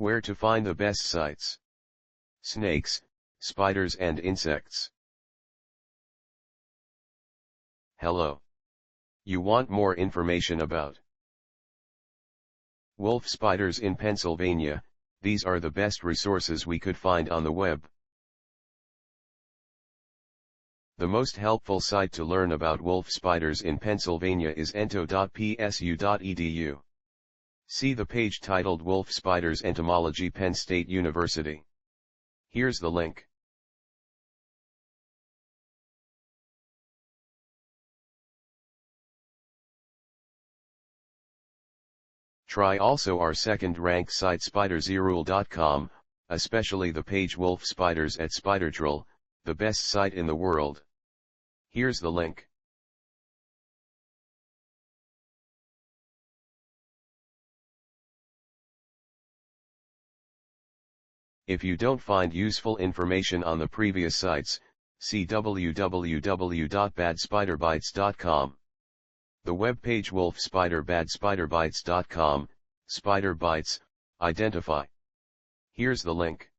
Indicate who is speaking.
Speaker 1: Where to find the best sites. Snakes, spiders and insects. Hello. You want more information about wolf spiders in Pennsylvania? These are the best resources we could find on the web. The most helpful site to learn about wolf spiders in Pennsylvania is ento.psu.edu. See the page titled Wolf Spiders Entomology, Penn State University. Here's the link. Try also our second-ranked site spiderzerule.com, especially the page Wolf Spiders at Spiderdrill, the best site in the world. Here's the link. If you don't find useful information on the previous sites, see www.badspiderbites.com. The web page Wolf Spider badspiderbites.com, Spider Bites, identify. Here's the link.